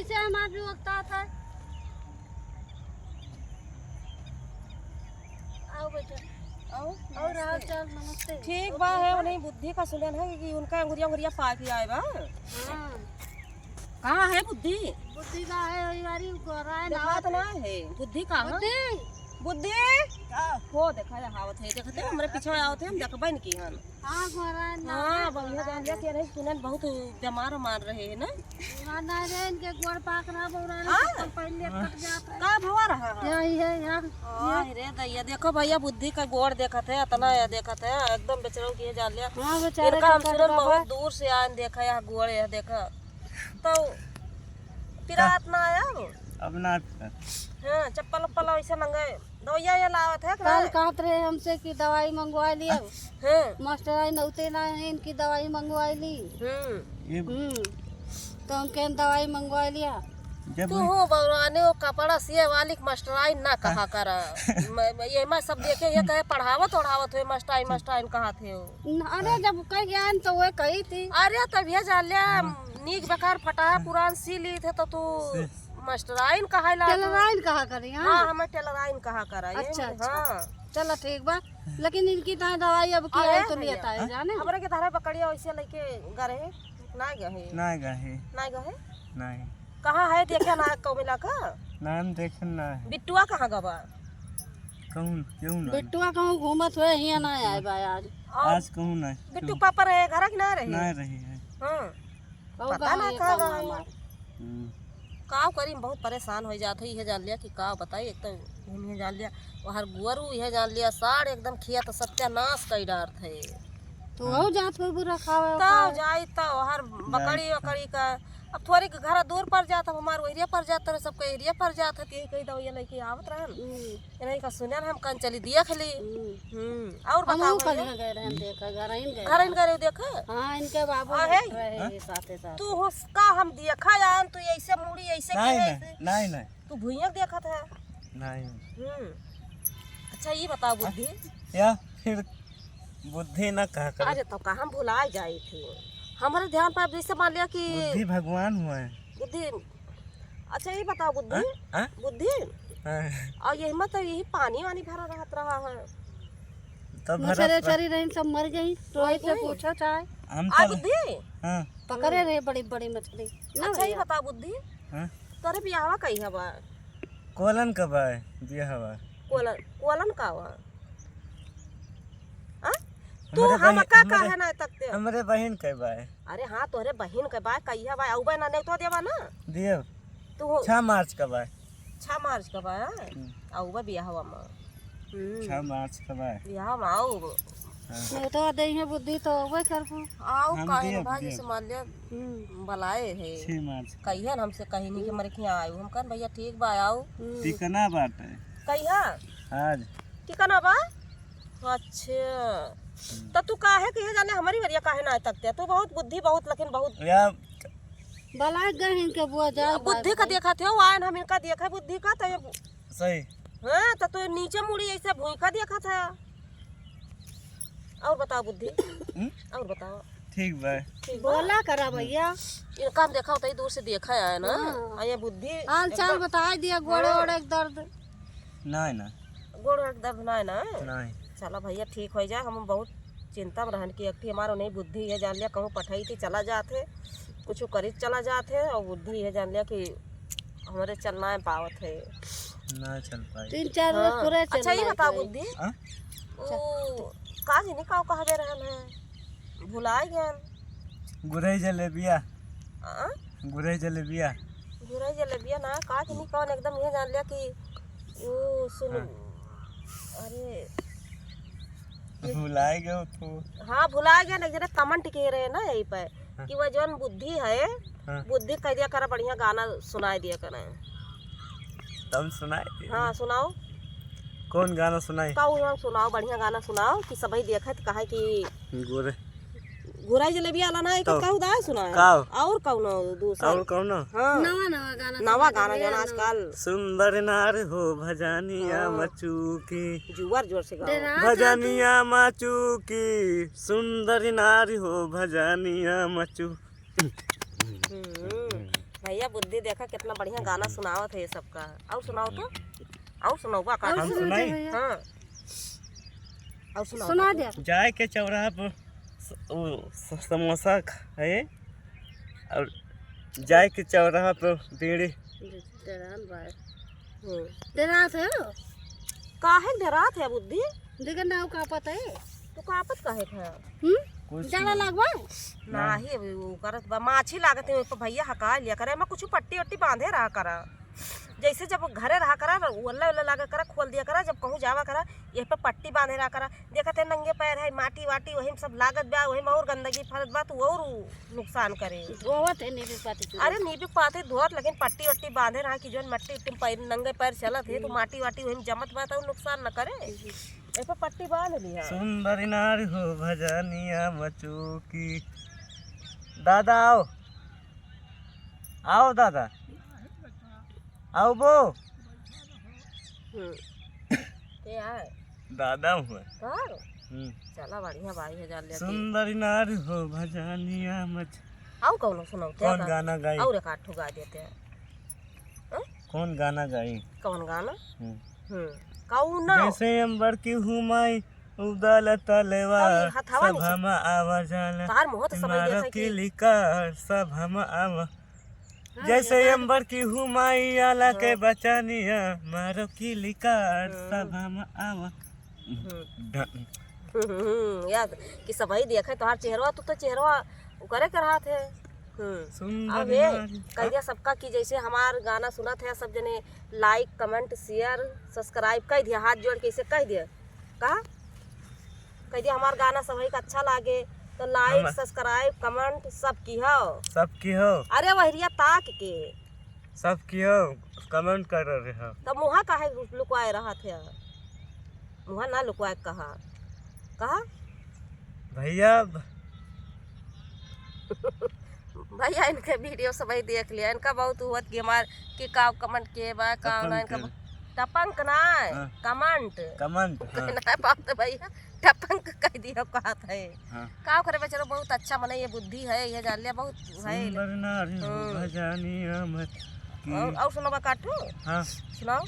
कैसे हमारे वक्ता था। आओ बेटा आओ। और हाल चाल नमस्ते। ठीक बा है उन्हें बुद्धि का सुनन है कि उनका अंगुरिया अंगुरिया पा के आए बा। हाँ कहाँ है बुद्धि? बुद्धि का है वही वाली गोरा है देखा तो ना है बुद्धि कहाँ? बुद्धि बुद्धि हो देखा जा हावत है देखते हमरे पीछे आवत है हम देखबे न की हन। हाँ गोरा है ना। हां बढ़िया जान लिया कि नहीं सुनन बहुत बीमार मार रहे हैं ना। ना रे इनके गोड़ पाक रहा बोरा हाँ। पहले कट जाता है। का भवा रहा है? यही है यार। अरे दैया देखो भैया बुद्धि का गोड़ देखत है इतना या देखत है एकदम बेचारों की जान लिया। हाँ बेचारे इनका हम सुनन बहुत दूर से आन देखा या गोड़ है देखा तो पिरात ना आया वो। अब ना हाँ चप्पल उप्पल ऐसे मंगे दवाइया ये लावत है कल कहत रहे हमसे कि दवाई मंगवा लिया। हाँ मास्टर आई नौते ना इनकी दवाई मंगवा ली। ये तो हम कहें दवाई मंगवा लिया। जब तू हो बगवाने वो कपड़ा सिए वाली मास्टराइन ना कहा कर ये मैं सब देखे ये कहे पढ़ावत ओढ़ावत हुए मास्टराइन कहा थे वो। अरे जब कह गया तो वो कही थी। अरे तभी जान लिया नीक बेकार फटा पुरान सी ली थे तो तू मास्टराइन कहा ला। टेलराइन कहा करी। हाँ हमें टेलराइन कहा करा। अच्छा, अच्छा। हाँ चलो ठीक बा लेकिन इनकी तरह दवाई अब की है तो लेता है जाने। हमरे के धारा पकड़िया वैसे लेके गए ना गए ना गए ना गए नहीं कहाँ है देखे ना कौमिला का नाम देखन ना है बिट्टुआ कहाँ गवा? कहूँ क्यों ना बिट्टुआ कहूँ घूमत हुए यहाँ ना आए बा आज। आज कहूँ ना बिट्टू पापा रहे घर की ना रहे? ना रही है हाँ कहूँ पता ना कहाँ कहाँ ये गए। हम्म, का करी बहुत परेशान हो जाते यह जान लिया कि का बताई एक तो यह जान लिया वहाँ गुअरू यह जान लिया साड़ एकदम खिया तो सत्यानाश कई डार थे तो वो जात कोई बुरा खावे तब जाई तो हर बकरी वकड़ी का अब थोड़ी के घर दूर पर जाता हमार एरिया पर जाता रहे सबके एरिया पर जाता कहीं कहीं दवाइया लेके आवत रहन इन्हीं का सुनन हम कन चली दिया खली। और हम बताओ कल गए रहे हम देखा घर इन गए। घर इन करे देखा हाँ इनके बाबू हाँ, है? रहे साथे साथ। तू हुसका हम देखा जान तू ऐसे मुड़ी ऐसे नहीं किए नहीं ऐसे नहीं नहीं तू भुइया देखा था। नहीं अच्छा ये बताओ बुद्धि या फिर बुद्धि ना कहा कर अरे तो कहाँ भुला जाई थी हमारे ध्यान पर जैसे मान लिया कि बुद्धि भगवान हुआ है बुद्धि। अच्छा ये बताओ बुद्धि हाँ? बुद्धि हाँ, और यही मत यही पानी वानी भरा रहत रहा है तब मछरे भरत चरी रही सब मर गई रोहित से पूछो चाहे हम आ तो बुद्धि हाँ पकड़े रहे बड़ी बड़ी मछली ना अच्छा ये भैया? बताओ बुद्धि हाँ तोरे बियाहवा कही हवा कोलन कब आए दिया हवा कोलन कोलन का हुआ तू हमारे हम बहन- का हमारे- है ना तकते हमारे बहन कब आए अरे हाँ तोरे बहन के बा कही हवा औबे ना नहीं तो देवा ना दिए तू 6 मार्च कब आए 6 मार्च का बा औबे बियाहवा में 6 मार्च कब आए बियाह में आओ नहीं तो दे है बुद्धि तो वो कर पो। आओ हम काहे दिए- भाजी दिए। से मान लिया बुलाए है 6 मार्च कहिया हमसे कहीं नहीं कि मरे खिया आयो हम कहन भैया ठीक बा आओ ठिकाना बात है कहिया आज ठिकाना बा। अच्छा तो तू काहे कहे जाने हमारी वरिया काहे ना तकते तू बहुत बुद्धि बहुत लेकिन बहुत या बला गए इनके बुआ जाए बुद्धि का देखा थे आयन हम इनका देखा बुद्धि का तो सही हाँ तो तू नीचे मुड़ी ऐसे भूई का देखा था। और बताओ बुद्धि और बताओ ठीक बा ठीक बा बोला करा भैया इनका हम देखा होता ही दूर से देखा है ना हाँ। ये बुद्धि हाल चाल बता दिया गोड़े ओड़े के दर्द। नहीं ना गोड़ हाथ दर्द ना है ना नहीं चला भैया ठीक हो जाए हम बहुत चिंता में रहन की एक हमारा नहीं बुद्धि है जान लिया कहूँ पठाई थी चला जाते कुछ करी चला जाते और बुद्धि है जान लिया कि हमारे चलना है पावत है ना चल पाए 3-4 रोज पूरे अच्छा ये बताओ बुद्धि हाँ? ओ का नहीं का कहबे रहन है भुलाए गए गुरई जलेबिया आ गुरई जलेबिया गुरई जलेबिया ना का नहीं कौन एकदम ये जान लिया कि ओ सुन अरे भुलाए गए तो हाँ भुला गया ना जरा कमेंट के रहे ना यही पे कि वह जौन बुद्धि है हाँ। बुद्धि कह दिया करा बढ़िया गाना सुनाई दिया करे। तुम सुनाए हाँ सुनाओ कौन गाना सुनाई कहूँ सुनाओ बढ़िया गाना सुनाओ कि सभी देखत कहा कि गुरे घुराई जलेबी आला ना एक तो कहू दा सुना काओ और कौन दूसरा और कौन हाँ नवा नवा गाना नवा गाना जौन आजकल सुंदर नार हो भजानिया मचू की जुआर जोर से गाओ भजानिया मचू की सुंदर नार हो भजानिया मचू भैया बुद्धि देखा कितना बढ़िया गाना सुनावत है ये सबका। और सुनाओ तो, और सुनाओ बा का। हम सुनाई। हाँ और सुनाओ। सुना दे। जाए के चौराहा पर समोसा खाए और जाए के चौराहा पर बीड़ी। तेरा से काहे डरात है बुद्धि? देखा ना का पता है तू कापत काहे है? कुछ ज्यादा लगवा नाही वो करत बा माछी लागत है ऊपर भैया हका लिया करे। मैं कुछ पट्टी वट्टी बांधे रहा करा, जैसे जब घरे रहा करा वल्ला वल्ला लागा करा, खोल दिया करा। जब कहूँ जावा करा ये पे पट्टी बांधे रहा करा। देखते है नंगे पैर है, माटी वाटी वही में सब लागत बा, वही में और गंदगी फरत बा तो और नुकसान करे। गोवत है नहीं भी पाती। अरे नहीं भी पाते धोत, लेकिन पट्टी वट्टी बांधे रहा कि जो मट्टी उट्टी पैर नंगे पैर चलत है तो माटी वाटी वही में जमत बा तो नुकसान न करे। ये पे पट्टी बांध ली है। सुंदरी नारी हो भजनिया मचू की। दादा आओ, आओ दादा, आओ बो। क्या है दादा हुआ। कर चला बढ़िया भाई है जान लिया। सुंदरी नारी हो भजनिया मच। आओ कौन सुनाओ कौन गाना गाई? और एक आठ गा देते हैं। कौन गाना गाई? कौन गाना? कौन ना? जैसे अंबर की हुमाई उदाल तलवार सब हम आवाजाल तार मुंह तो समझ मारो देखा की कि लिकार सब हम आवा। जैसे अंबर की हुमाई आला के बचानिया मारो की लिकार सब हम आवा। याद कि सब ही देखे तोहार चेहरा, तू तो चेहरा करे कर रहा थे। अब ये कह दिया सबका कि जैसे हमार गाना सुना थे सब जने लाइक कमेंट शेयर सब्सक्राइब कह दिया, हाथ जोड़ के इसे कह दिया। कहा कह दिया हमार गाना सभी का अच्छा लागे तो लाइक सब्सक्राइब कमेंट सब की हो, सब की हो। अरे वहरिया ताक के सब की हो कमेंट कर रहे हो। तब मुहा काहे लुकवाए रहा थे? मुहा ना लुकवाए कहा कहा भैया। भैया इनके वीडियो सब ही देख लिया, इनका बहुत हुआ कि हमार के का कमेंट के बा का ना इनका टपंक ना कमेंट कमेंट ना बात भैया टपंक कह दिया कहा था। हाँ। का करे बेचारा बहुत अच्छा मने ये बुद्धि है ये जान लिया बहुत है। सुंदर नारी हो भजनिया मच की। और सुनाओ काटू। हाँ सुनाओ।